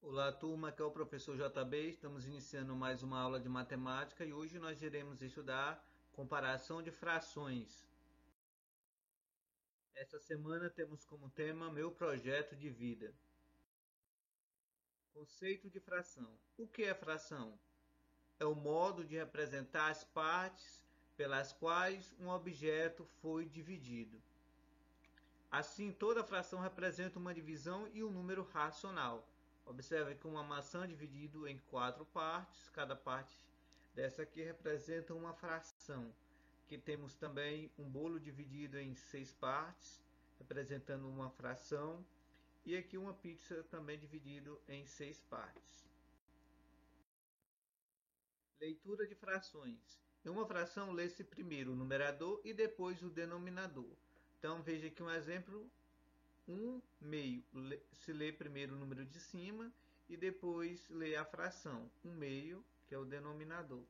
Olá, turma, aqui é o professor JB. Estamos iniciando mais uma aula de matemática e hoje nós iremos estudar comparação de frações. Esta semana temos como tema meu projeto de vida. Conceito de fração. O que é fração? É o modo de representar as partes pelas quais um objeto foi dividido. Assim, toda fração representa uma divisão e um número racional. Observe que uma maçã dividida em 4 partes, cada parte dessa aqui representa uma fração. Aqui temos também um bolo dividido em 6 partes, representando uma fração. E aqui uma pizza também dividido em 6 partes. Leitura de frações. Em uma fração, lê-se primeiro o numerador e depois o denominador. Então, veja aqui um exemplo. Um meio, se lê primeiro o número de cima e depois lê a fração. Um meio, que é o denominador.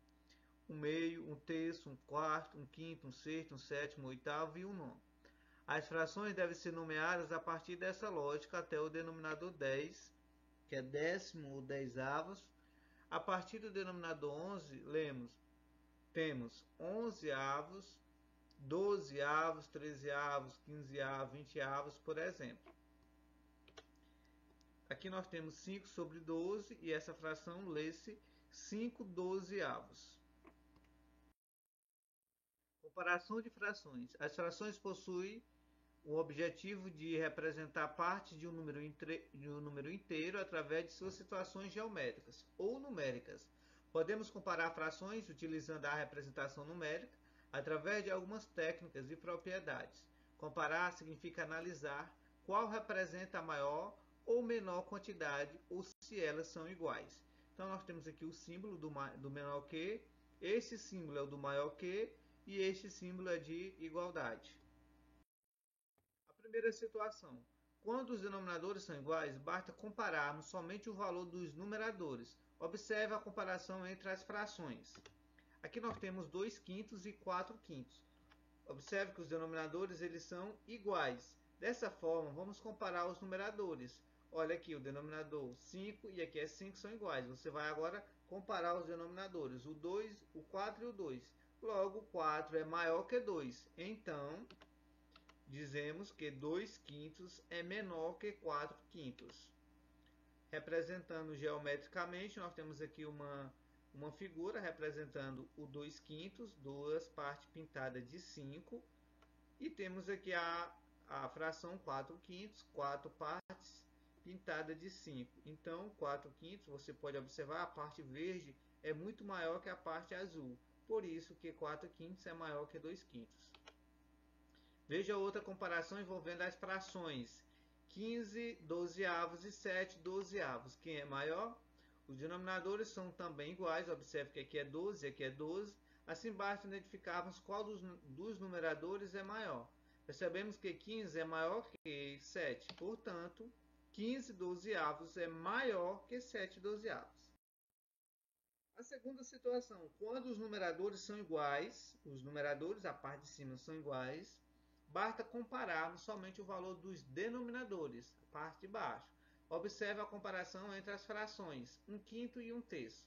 Um meio, um terço, um quarto, um quinto, um sexto, um sétimo, um oitavo e um nono. As frações devem ser nomeadas a partir dessa lógica até o denominador 10, que é décimo ou dezavos. A partir do denominador 11, temos 11 avos, 12 avos, 13 avos, 15 avos, 20 avos, por exemplo. Aqui nós temos 5 sobre 12 e essa fração lê-se 5 dozeavos. Comparação de frações. As frações possuem o objetivo de representar partes de um número inteiro através de suas situações geométricas ou numéricas. Podemos comparar frações utilizando a representação numérica através de algumas técnicas e propriedades. Comparar significa analisar qual representa a maior ou menor quantidade ou se elas são iguais. Então nós temos aqui o símbolo do menor que, este símbolo é o do maior que e este símbolo é de igualdade. A primeira situação. Quando os denominadores são iguais, basta compararmos somente o valor dos numeradores. Observe a comparação entre as frações. Aqui nós temos 2 quintos e 4 quintos. Observe que os denominadores eles são iguais. Dessa forma, vamos comparar os numeradores. Olha aqui, o denominador 5 e aqui é 5 são iguais. Você vai agora comparar os denominadores, o 2, o 4 e o 2. Logo, o 4 é maior que 2. Então, dizemos que 2 quintos é menor que 4 quintos. Representando geometricamente, nós temos aqui uma figura representando o 2 quintos, duas partes pintadas de 5. E temos aqui a fração 4 quintos, 4 partes pintada de 5. Então, 4 quintos, você pode observar, a parte verde é muito maior que a parte azul. Por isso que 4 quintos é maior que 2 quintos. Veja outra comparação envolvendo as frações 15 dozeavos e 7 dozeavos. Quem é maior? Os denominadores são também iguais. Observe que aqui é 12 e aqui é 12. Assim, basta identificarmos qual dos numeradores é maior. Percebemos que 15 é maior que 7. Portanto, 15 dozeavos é maior que 7 dozeavos. A segunda situação, quando os numeradores são iguais, os numeradores, a parte de cima, são iguais, basta compararmos somente o valor dos denominadores, a parte de baixo. Observe a comparação entre as frações, 1 quinto e 1 terço.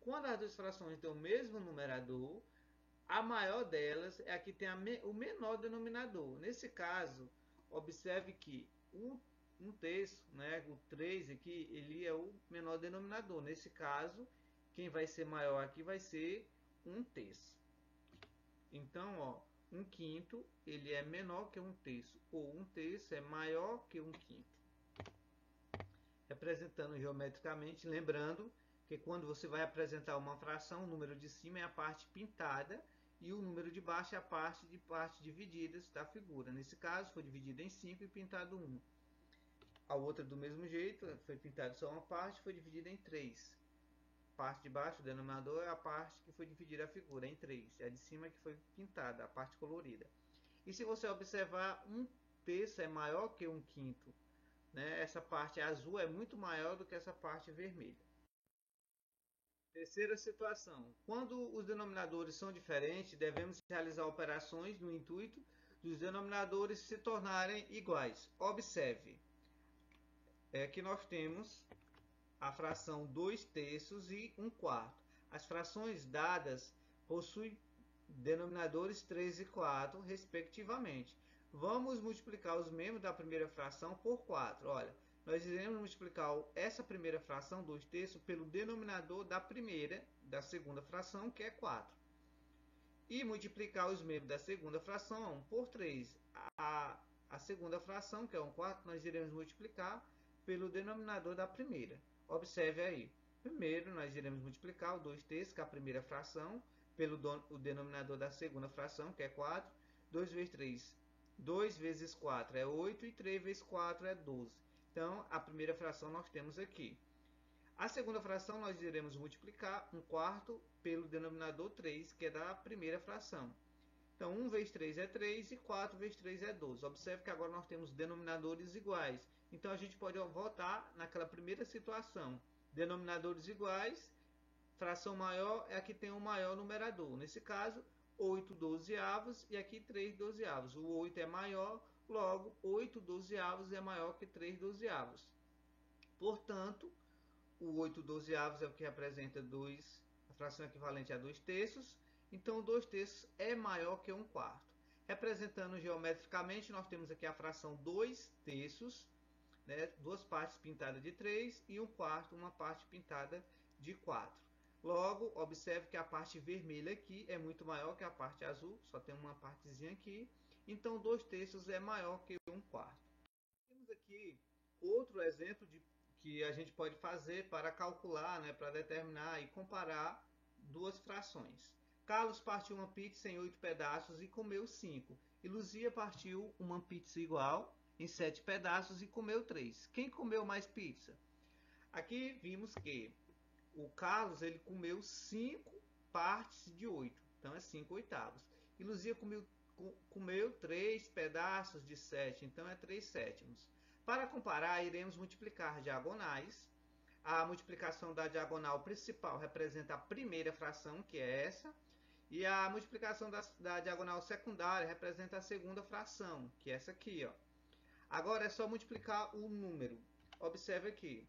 Quando as duas frações têm o mesmo numerador, a maior delas é a que tem o menor denominador. Nesse caso, observe que o 1 terço, né, o 3 aqui, ele é o menor denominador. Nesse caso, quem vai ser maior aqui vai ser 1 terço. Então, ó, 1 quinto ele é menor que 1 terço, ou 1 terço é maior que 1 quinto. Representando geometricamente, lembrando que quando você vai apresentar uma fração, o número de cima é a parte pintada e o número de baixo é a parte de partes divididas da figura. Nesse caso, foi dividido em 5 e pintado 1. A outra do mesmo jeito, foi pintado só uma parte, foi dividida em 3. A parte de baixo, o denominador, é a parte que foi dividida a figura em 3. É a de cima que foi pintada, a parte colorida. E se você observar, 1 terço é maior que 1 quinto. Né? Essa parte azul é muito maior do que essa parte vermelha. Terceira situação. Quando os denominadores são diferentes, devemos realizar operações no intuito dos denominadores se tornarem iguais. Observe, que nós temos a fração 2/3 e 1/4. As frações dadas possuem denominadores 3 e 4, respectivamente. Vamos multiplicar os membros da primeira fração por 4. Olha, nós iremos multiplicar essa primeira fração, 2/3, pelo denominador da segunda fração, que é 4. E multiplicar os membros da segunda fração por 3. A segunda fração, que é 1/4, nós iremos multiplicar pelo denominador da primeira. Observe aí. Primeiro, nós iremos multiplicar o 2/3, que é a primeira fração, pelo o denominador da segunda fração, que é 4. 2 vezes 3, 2 vezes 4 é 8 e 3 vezes 4 é 12. Então, a primeira fração nós temos aqui. A segunda fração nós iremos multiplicar 1/4 pelo denominador 3, que é da primeira fração. Então, 1 vezes 3 é 3 e 4 vezes 3 é 12. Observe que agora nós temos denominadores iguais. Então, a gente pode voltar naquela primeira situação. Denominadores iguais, fração maior é a que tem o maior numerador. Nesse caso, 8/12 e aqui 3/12. O 8 é maior, logo 8/12 é maior que 3/12. Portanto, o 8/12 é o que representa a fração equivalente a 2/3. Então, 2/3 é maior que 1/4. Representando geometricamente, nós temos aqui a fração 2/3, né? Duas partes pintadas de 3 e 1/4, uma parte pintada de 4. Logo, observe que a parte vermelha aqui é muito maior que a parte azul, só tem uma partezinha aqui. Então, 2/3 é maior que 1/4. Temos aqui outro exemplo que a gente pode fazer para calcular, né, para determinar e comparar duas frações. Carlos partiu uma pizza em 8 pedaços e comeu 5. E Luzia partiu uma pizza igual em 7 pedaços e comeu 3. Quem comeu mais pizza? Aqui vimos que o Carlos ele comeu 5 partes de 8, então é 5/8. E Luzia comeu 3 pedaços de 7, então é 3/7. Para comparar, iremos multiplicar diagonais. A multiplicação da diagonal principal representa a primeira fração, que é essa, e a multiplicação da diagonal secundária representa a segunda fração, que é essa aqui, ó. Agora é só multiplicar o número. Observe aqui.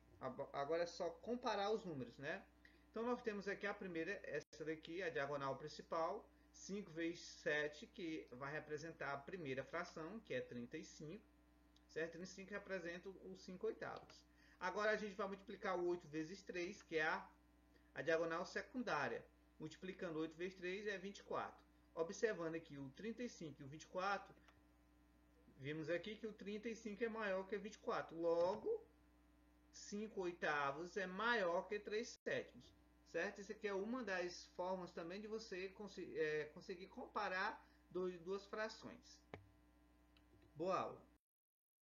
Agora é só comparar os números, né? Então, nós temos aqui a primeira, essa daqui, a diagonal principal, 5 vezes 7, que vai representar a primeira fração, que é 35. Certo? 35 representa os 5/8. Agora, a gente vai multiplicar o 8 vezes 3, que é a diagonal secundária. Multiplicando 8 vezes 3 é 24. Observando aqui o 35 e o 24, vimos aqui que o 35 é maior que o 24. Logo, 5/8 é maior que 3/7. Certo? Isso aqui é uma das formas também de você conseguir comparar duas frações. Boa aula!